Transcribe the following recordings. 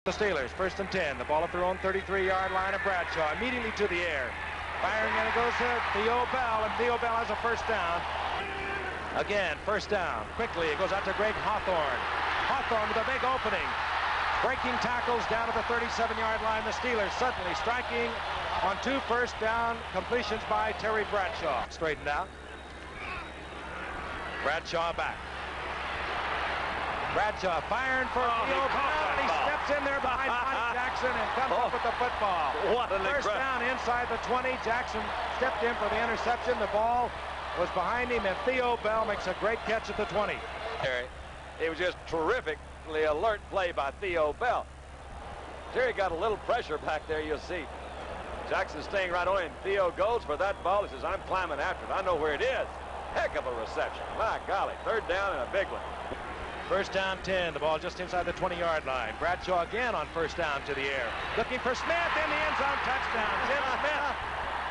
The Steelers, 1st and 10. The ball at their own 33-yard line of Bradshaw. Immediately to the air. Firing, and it goes to Theo Bell, and Theo Bell has a first down. Again, first down. Quickly, it goes out to Greg Hawthorne. Hawthorne with a big opening. Breaking tackles down to the 37-yard line. The Steelers suddenly striking on 2 first down completions by Terry Bradshaw. Straightened out. Bradshaw back. Bradshaw firing for Theo Bell, and he steps in there behind Monty Jackson and comes up with the football. What an First down inside the 20. Jackson stepped in for the interception. The ball was behind him, and Theo Bell makes a great catch at the 20. It was just terrifically alert play by Theo Bell. Terry got a little pressure back there, you'll see. Jackson staying right on him. Theo goes for that ball. He says, I'm climbing after it. I know where it is. Heck of a reception. My golly, 3rd down and a big one. First down 10. The ball just inside the 20-yard line. Bradshaw again on first down to the air. Looking for Smith in the end zone. Touchdown. Jim Smith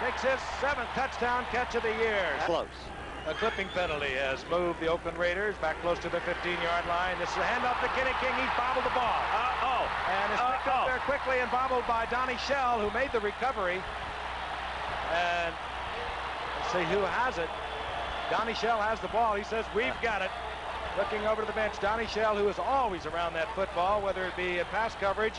makes his 7th touchdown catch of the year. Close. A clipping penalty has moved the Oakland Raiders back close to the 15-yard line. This is a handoff to Kenny King. He's bobbled the ball. And it's picked up there quickly and bobbled by Donnie Shell, who made the recovery. And let's see who has it. Donnie Shell has the ball. He says, we've got it. Looking over to the bench, Donnie Shell, who is always around that football, whether it be in pass coverage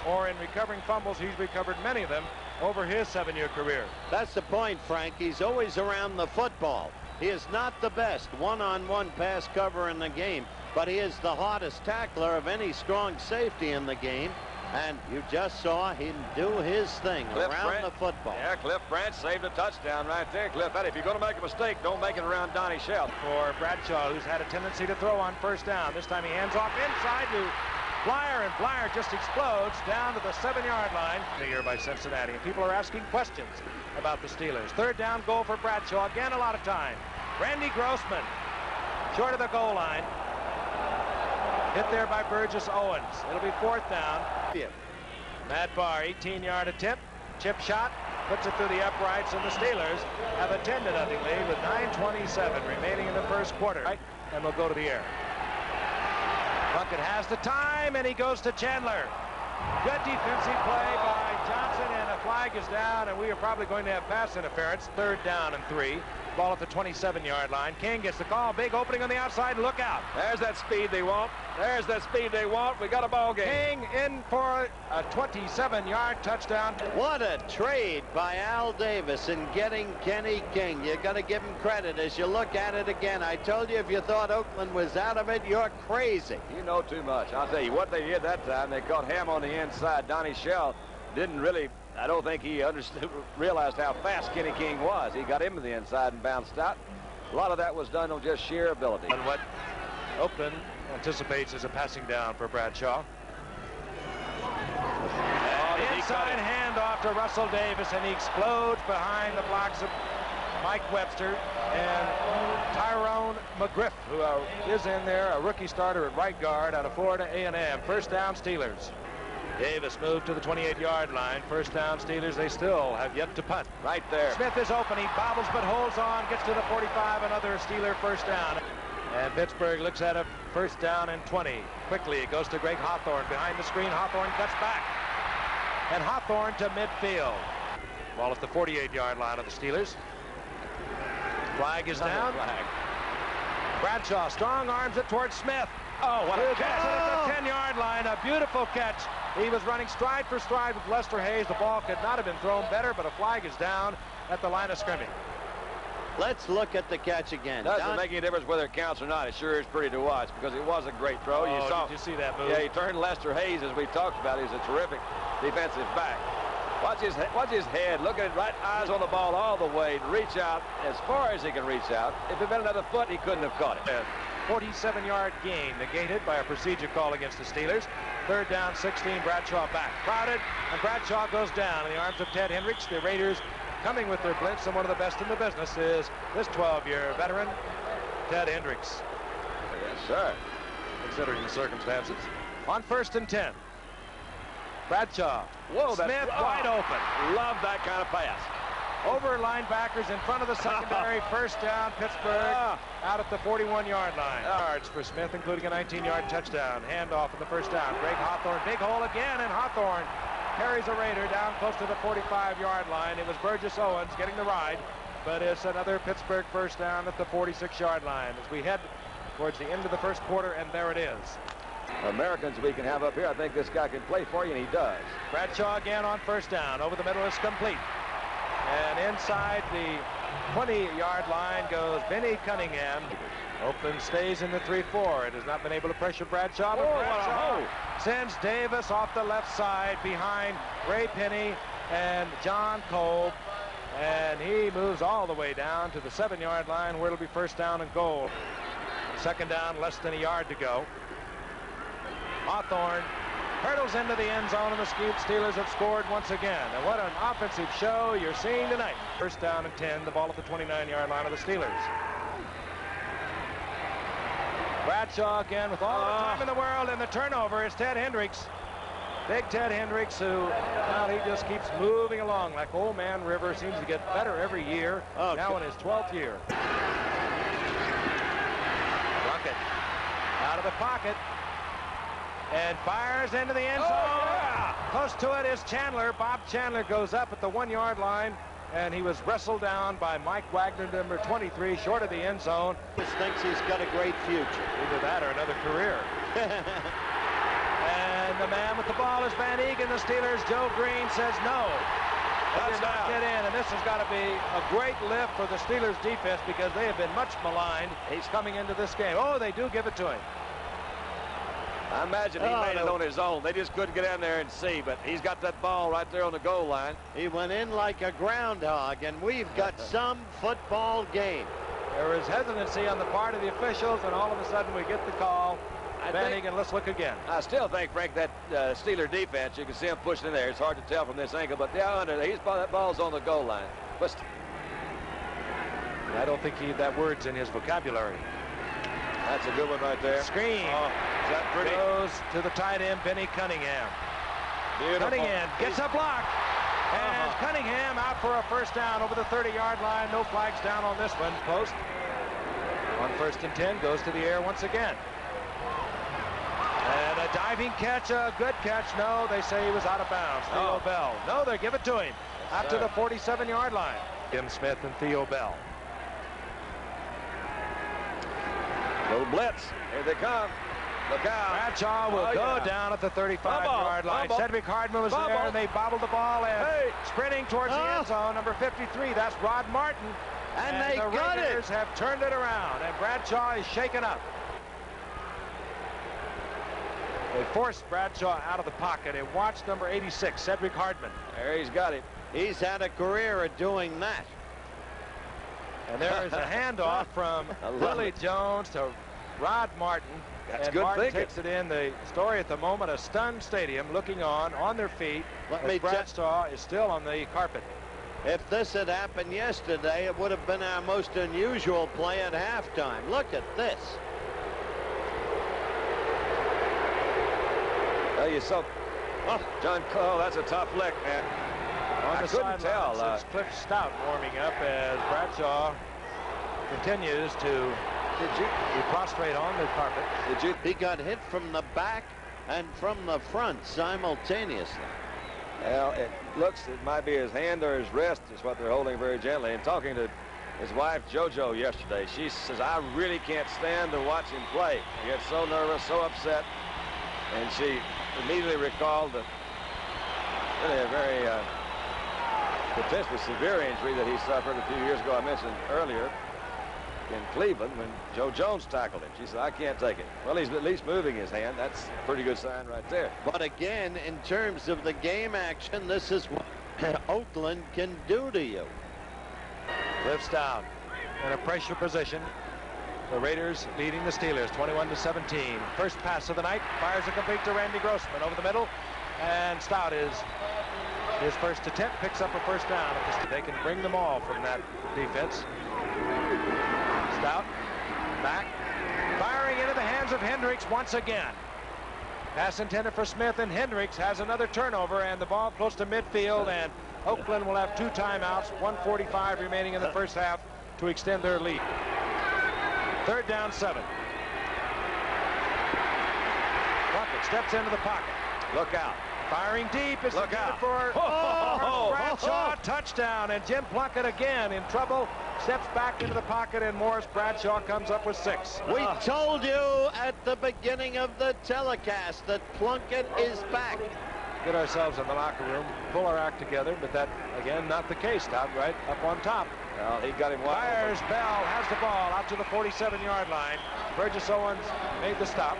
or in recovering fumbles. He's recovered many of them over his 7-year career. That's the point, Frank. He's always around the football. He is not the best one-on-one pass cover in the game, but he is the hardest tackler of any strong safety in the game. And you just saw him do his thing around the football. Yeah, Cliff Branch saved a touchdown right there. Cliff, if you're going to make a mistake, don't make it around Donnie Shell. For Bradshaw, who's had a tendency to throw on first down. This time he hands off inside to Blyer, and Blyer just explodes down to the 7-yard line. Here by Cincinnati, and people are asking questions about the Steelers. 3rd down goal for Bradshaw. Again, a lot of time. Randy Grossman, short of the goal line. Hit there by Burgess Owens. It'll be 4th down. Matt Barr, 18-yard attempt. Chip shot, puts it through the uprights, and the Steelers have a 10-0 lead with 9:27 remaining in the first quarter. Right, and we'll go to the air. Plunkett has the time, and he goes to Chandler. Good defensive play by Johnson, and a flag is down, and we are probably going to have pass interference. 3rd down and 3. Ball at the 27-yard line. King gets the call. Big opening on the outside. Look out. There's that speed they want. There's that speed they want. We got a ball game. King in for a 27-yard touchdown. What a trade by Al Davis in getting Kenny King. You got to give him credit as you look at it again. I told you if you thought Oakland was out of it, you're crazy. You know too much. I'll tell you what they did that time. They caught Ham on the inside. Donnie Shell didn't really, I don't think he realized how fast Kenny King was. He got him to the inside and bounced out. A lot of that was done on just sheer ability. And what Oakland anticipates is a passing down for Bradshaw. Inside handoff to Russell Davis, and he explodes behind the blocks of Mike Webster and Tyrone McGriff, who is in there, a rookie starter at right guard out of Florida A&M. First down, Steelers. Davis moved to the 28-yard line. First down, Steelers. They still have yet to punt. Right there. Smith is open. He bobbles but holds on. Gets to the 45. Another Steeler first down. And Pittsburgh looks at a first down and 20. Quickly, it goes to Greg Hawthorne. Behind the screen, Hawthorne cuts back. And Hawthorne to midfield. Ball at the 48-yard line of the Steelers. Flag is down. Flag. Bradshaw strong arms it towards Smith. Oh, what a catch. At the 10-yard line. A beautiful catch. He was running stride for stride with Lester Hayes. The ball could not have been thrown better, but a flag is down at the line of scrimmage. Let's look at the catch again. Doesn't make any difference whether it counts or not. It sure is pretty to watch because it was a great throw. Oh, you saw. did you see that move? Yeah, he turned Lester Hayes, as we talked about. He's a terrific defensive back. Watch his head. Look at it, right eyes on the ball all the way. Reach out as far as he can reach out. If it had been another foot, he couldn't have caught it. 47-yard gain negated by a procedure call against the Steelers. 3rd down, 16. Bradshaw back. Crowded, and Bradshaw goes down in the arms of Ted Hendricks. The Raiders coming with their blitz, and one of the best in the business is this 12-year veteran, Ted Hendricks. Yes, sir. Considering the circumstances. On 1st and 10. Bradshaw. Whoa, Smith wide open. Love that kind of pass. over linebackers in front of the secondary. First down, Pittsburgh out at the 41-yard line. Yards for Smith, including a 19-yard touchdown. Handoff in the first down. Greg Hawthorne, big hole again, and Hawthorne carries a Raider down close to the 45-yard line. It was Burgess Owens getting the ride, but it's another Pittsburgh first down at the 46-yard line as we head towards the end of the first quarter, and there it is. Americans we can have up here, I think this guy can play for you, and he does. Bradshaw again on first down. Over the middle is complete. And inside the 20-yard line goes Benny Cunningham. Oakland stays in the 3-4. It has not been able to pressure Bradshaw, but Bradshaw sends Davis off the left side behind Ray Penny and John Kolb. And he moves all the way down to the 7-yard line where it'll be first down and goal. Second down, less than a yard to go. Hawthorne hurdles into the end zone, and the Steelers have scored once again. And what an offensive show you're seeing tonight. First down and 10, the ball at the 29-yard line of the Steelers. Bradshaw again with all the time in the world, and the turnover is Ted Hendricks. Big Ted Hendricks, who, well, he just keeps moving along like Old Man River. Seems to get better every year. Now in his 12th year. Plunkett out of the pocket and fires into the end zone. Close to it is Chandler. Bob Chandler goes up at the 1-yard line, and he was wrestled down by Mike Wagner, number 23, short of the end zone. Just thinks he's got a great future. Either that or another career. And the man with the ball is Van Egan. The Steelers, Joe Green, says no. They did not get in, and this has got to be a great lift for the Steelers defense because they have been much maligned. He's coming into this game. Oh, they do give it to him. I imagine he made it on his own. They just couldn't get in there and see, but he's got that ball right there on the goal line. He went in like a groundhog, and we've got some football game. There was hesitancy on the part of the officials, and all of a sudden we get the call. Van Egan, let's look again. I still think, Frank, that Steeler defense, you can see him pushing in there. It's hard to tell from this angle, but that ball's on the goal line. But I don't think that word's in his vocabulary. That's a good one right there. Screen. Oh, is that pretty? Goes to the tight end, Benny Cunningham. Beautiful. Cunningham gets a block. And Cunningham out for a first down over the 30-yard line. No flags down on this one. Post on first and 10 goes to the air once again. And a diving catch, a good catch. No, they say he was out of bounds. Theo Bell. No, they give it to him. Out to the 47-yard line. Jim Smith and Theo Bell. Little blitz. Here they come. Look out. Bradshaw will go down at the 35-yard line. Cedric Hardman was there, and they bobbled the ball and sprinting towards the end zone. Number 53, that's Rod Martin. And they the got Raiders have turned it around, and Bradshaw is shaken up. They forced Bradshaw out of the pocket and watched number 86, Cedric Hardman. There he's got it. He's had a career of doing that. And there is a handoff from Willie Jones to Rod Martin. That's and good Martin thinking. takes it in. The story at the moment, a stunned stadium looking on their feet. Bradshaw is still on the carpet. If this had happened yesterday, it would have been our most unusual play at halftime. Look at this. Well, you saw John Cole. That's a tough lick, man. On the couldn't tell. It's Cliff Stout warming up as Bradshaw continues to be prostrate on the carpet. He got hit from the back and from the front simultaneously. Well, it might be his hand or his wrist is what they're holding very gently. And talking to his wife, JoJo, yesterday, she says, I really can't stand to watch him play. He gets so nervous, so upset. And she immediately recalled really a very potentially severe injury that he suffered a few years ago. I mentioned earlier in Cleveland when Joe Jones tackled him. She said, I can't take it. Well, he's at least moving his hand. That's a pretty good sign right there. But again, in terms of the game action, this is what Oakland can do to you. Cliff Stout in a pressure position. The Raiders leading the Steelers 21-17. First pass of the night, fires a complete to Randy Grossman over the middle, and Stout is his first attempt, picks up a first down. They can bring them all from that defense. Stout back, firing into the hands of Hendricks once again. Pass intended for Smith, and Hendricks has another turnover, and the ball close to midfield, and Oakland will have 2 timeouts, 1:45 remaining in the first half to extend their lead. 3rd down, 7. Plunkett steps into the pocket. Look out. Firing deep is Look out. for Bradshaw. Touchdown, and Jim Plunkett again in trouble. Steps back into the pocket, and Morris Bradshaw comes up with 6. We told you at the beginning of the telecast that Plunkett is back. Get ourselves in the locker room, pull our act together, but that, again, not the case. Todd Wright up on top. Well, he got him wide. Fires. Bell has the ball out to the 47-yard line. Burgess Owens made the stop.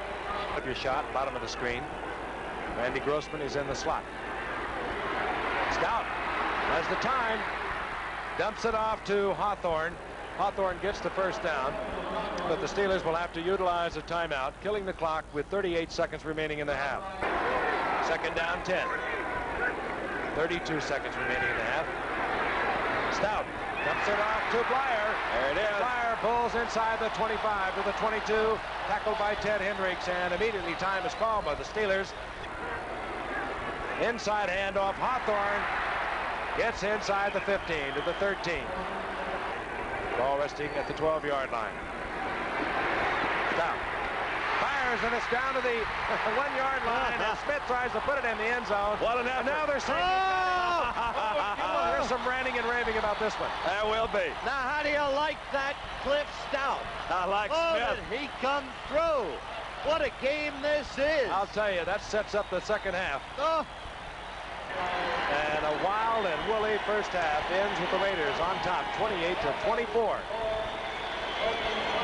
Your shot, bottom of the screen. Randy Grossman is in the slot. Stout has the time. Dumps it off to Hawthorne. Hawthorne gets the first down, but the Steelers will have to utilize a timeout, killing the clock with 38 seconds remaining in the half. 2nd down, 10. 32 seconds remaining in the half. Stout dumps it off to Blyer. There it is. Blyer pulls inside the 25 to the 22, tackled by Ted Hendricks, and immediately time is called by the Steelers. Inside handoff. Hawthorne gets inside the 15 to the 13. Ball resting at the 12-yard line. Down. Fires, and it's down to the 1-yard line, and Smith tries to put it in the end zone. What an effort. And now they're saying, there's some ranting and raving about this one. There will be. Now, how do you like that, Cliff Stout? I like Smith. Did he come through? What a game this is. I'll tell you, that sets up the second half. Oh. And a wild and woolly first half ends with the Raiders on top, 28-24.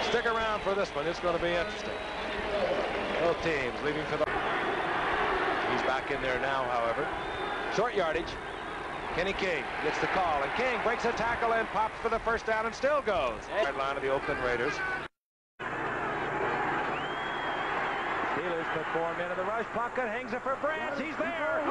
Stick around for this one. It's going to be interesting. Both teams leaving for the... He's back in there now, however. Short yardage. Kenny King gets the call, and King breaks a tackle and pops for the first down and still goes. Red line of the Oakland Raiders. Steelers put 4 men in the rush. Plunkett hangs it for Branch. He's there.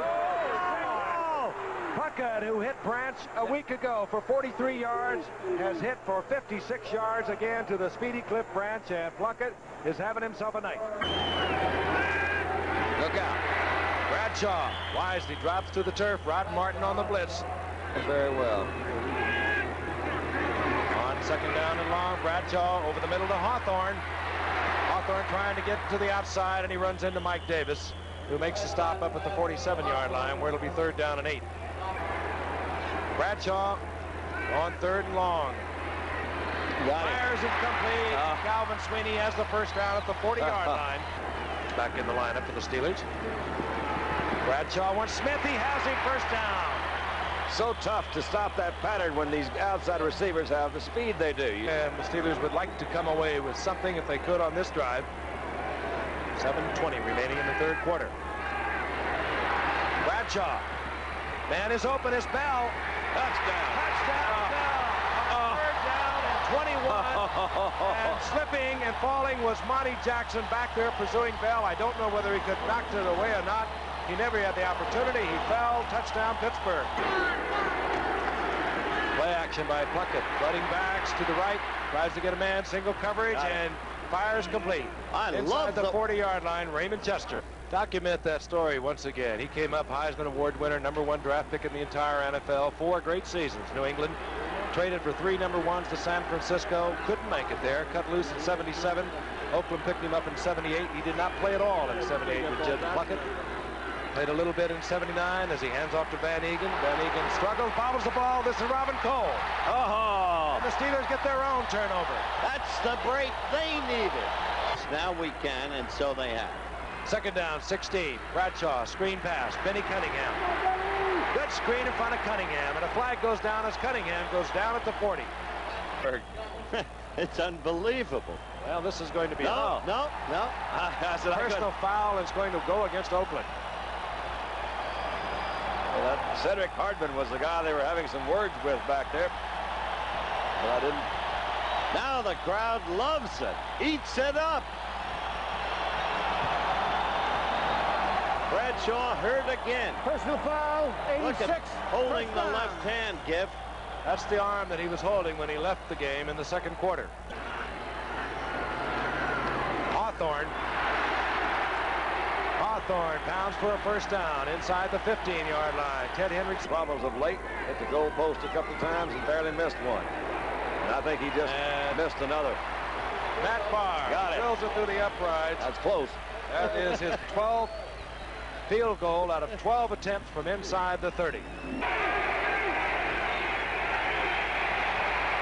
Plunkett, who hit Branch a week ago for 43 yards, has hit for 56 yards again to the speedy Cliff Branch, and Plunkett is having himself a night. Look out. Bradshaw wisely drops to the turf. Rod Martin on the blitz. Very well. On 2nd down and long, Bradshaw over the middle to Hawthorne. Hawthorne trying to get to the outside, and he runs into Mike Davis, who makes the stop up at the 47-yard line, where it'll be 3rd down and 8. Bradshaw on 3rd and long. Fires incomplete. Calvin Sweeney has the first down at the 40-yard line. Back in the lineup for the Steelers. Bradshaw wants Smith. He has him, first down. So tough to stop that pattern when these outside receivers have the speed they do. And the Steelers would like to come away with something if they could on this drive. 7:20 remaining in the 3rd quarter. Bradshaw. Man is open as Bell. Touchdown. Touchdown, Bell. 3rd down and 21. And slipping and falling was Monty Jackson back there pursuing Bell. I don't know whether he could knock it away or not. He never had the opportunity. He fell. Touchdown, Pittsburgh. Play action by Plunkett. Running backs to the right. Tries to get a man. Single coverage and fires complete. Inside the 40-yard line, Raymond Chester. Document that story once again. He came up Heisman Award winner, #1 draft pick in the entire NFL. 4 great seasons. New England traded for 3 #1s to San Francisco. Couldn't make it there. Cut loose in 77. Oakland picked him up in 78. He did not play at all in 78 with Jed Plunkett. Played a little bit in 79 as he hands off to Van Egan. Van Egan struggles, bobbles the ball. This is Robin Cole. And the Steelers get their own turnover. That's the break they needed. Now we can, and so they have. 2nd down, 16. Bradshaw, screen pass. Benny Cunningham. Good screen in front of Cunningham, and a flag goes down as Cunningham goes down at the 40. It's unbelievable. Well, this is going to be No. personal foul is going to go against Oakland. Well, that Cedric Hardman was the guy they were having some words with back there. But I didn't. Now the crowd loves it. Eats it up. Bradshaw hurt again. Personal foul, 86. Look at holding the left hand, Gift. That's the arm that he was holding when he left the game in the 2nd quarter. Hawthorne pounds for a first down inside the 15-yard line. Ted Henry. Problems of late. Hit the goal post a couple of times and barely missed one. And I think he just missed another. Matt Barr drills it through the uprights. That's close. That is his 12th field goal out of 12 attempts from inside the 30.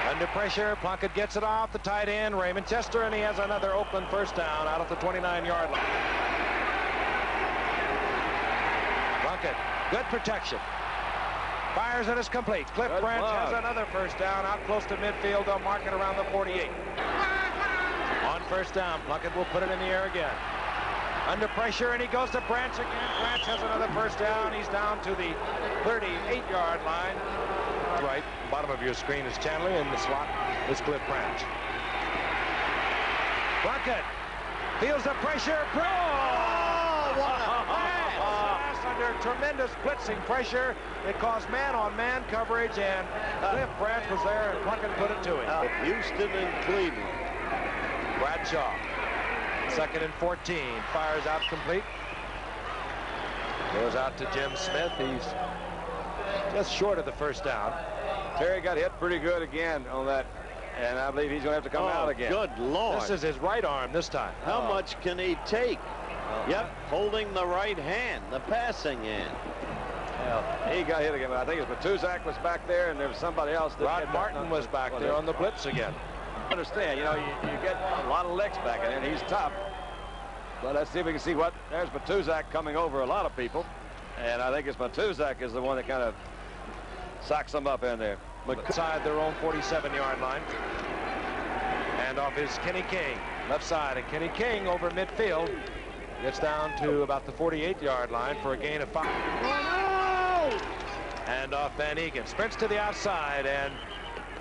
Under pressure, Plunkett gets it off the tight end, Raymond Chester, and he has another Oakland first down out of the 29-yard line. Plunkett, good protection. Fires and it's complete. Cliff Branch has another first down out close to midfield. They'll mark it around the 48. On first down, Plunkett will put it in the air again. Under pressure, and he goes to Branch again. Branch has another first down. He's down to the 38-yard line. Right, bottom of your screen is Chanley, and the slot is Cliff Branch. Plunkett feels the pressure. What a pass under tremendous blitzing pressure. It caused man-on-man coverage, and Cliff Branch was there, and Plunkett put it to him. Houston and Cleveland. Bradshaw, 2nd and 14, fires out complete. Goes out to Jim Smith. He's just short of the first down. Terry got hit pretty good again on that, and I believe he's going to have to come out again. Good Lord. This is his right arm this time. How much can he take? Yep, holding the right hand, the passing hand. Well, he got hit again, but I think it was Matuzak was back there, and there was somebody else. Rod Martin was back there on the blitz again. Understand, you know, you get a lot of licks back in, and he's tough. But let's see if we can see what. There's Matuzak coming over a lot of people, and I think it's Matuzak is the one that kind of socks them up in there. Inside their own 47-yard line. And off is Kenny King, left side, and Kenny King over midfield gets down to about the 48-yard line for a gain of 5. And off Van Egan, sprints to the outside and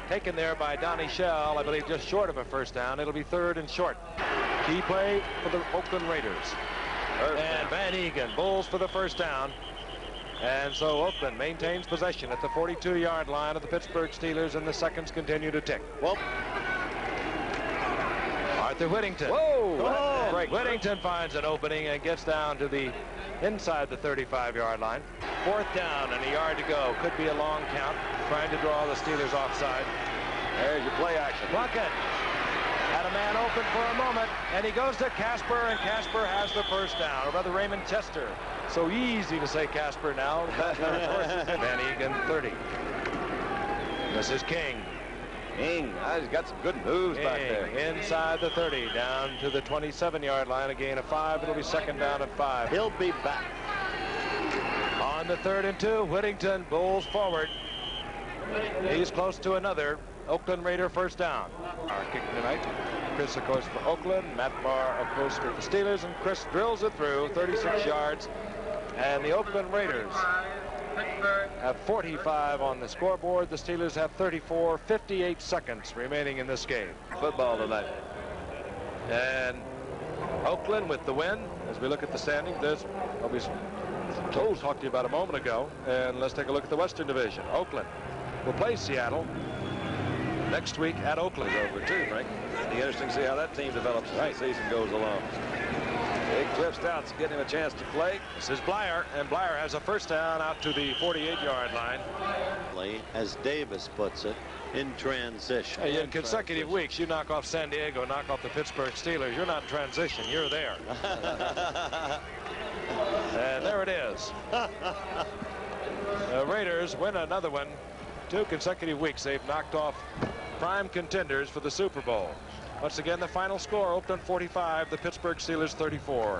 taken there by Donnie Shell, I believe just short of a first down. It'll be 3rd and short. Key play for the Oakland Raiders. And Van Egan bowls for the first down. And so Oakland maintains possession at the 42-yard line of the Pittsburgh Steelers, and the seconds continue to tick. Well, Arthur Whittington. Whoa! Whittington finds an opening and gets down to the inside the 35-yard line. 4th down and a yard to go. Could be a long count. Trying to draw the Steelers offside. There's your play action. Plunkett had a man open for a moment, and he goes to Casper, and Casper has the first down. Or rather, Raymond Chester. So easy to say Casper now. Van Egan, 30. This is King. King, he's got some good moves back there. Inside the 30, down to the 27-yard line, a gain of 5. It'll be 2nd down and 5. He'll be back. On the 3rd and 2, Whittington bowls forward. He's close to another Oakland Raider first down. Our kick tonight. Chris, of course, for Oakland. Matt Barr, of course, for the Steelers. And Chris drills it through, 36 yards. And the Oakland Raiders have 45 on the scoreboard. The Steelers have 34, 58 seconds remaining in this game. Football tonight. And Oakland with the win. As we look at the standings, there's obviously Toles talked to you about a moment ago. And let's take a look at the Western Division. Oakland will play Seattle next week at Oakland. Over too, Frank. It'll be interesting to see how that team develops as the season goes along. Big Cliff Stout's getting him a chance to play. This is Blyer, and Blyer has a first down out to the 48-yard line. As Davis puts it, in transition. Hey, in consecutive weeks, you knock off San Diego, knock off the Pittsburgh Steelers. You're not in transition, you're there. And there it is. The Raiders win another one. 2 consecutive weeks they've knocked off prime contenders for the Super Bowl. Once again, the final score, Oakland 45, the Pittsburgh Steelers 34.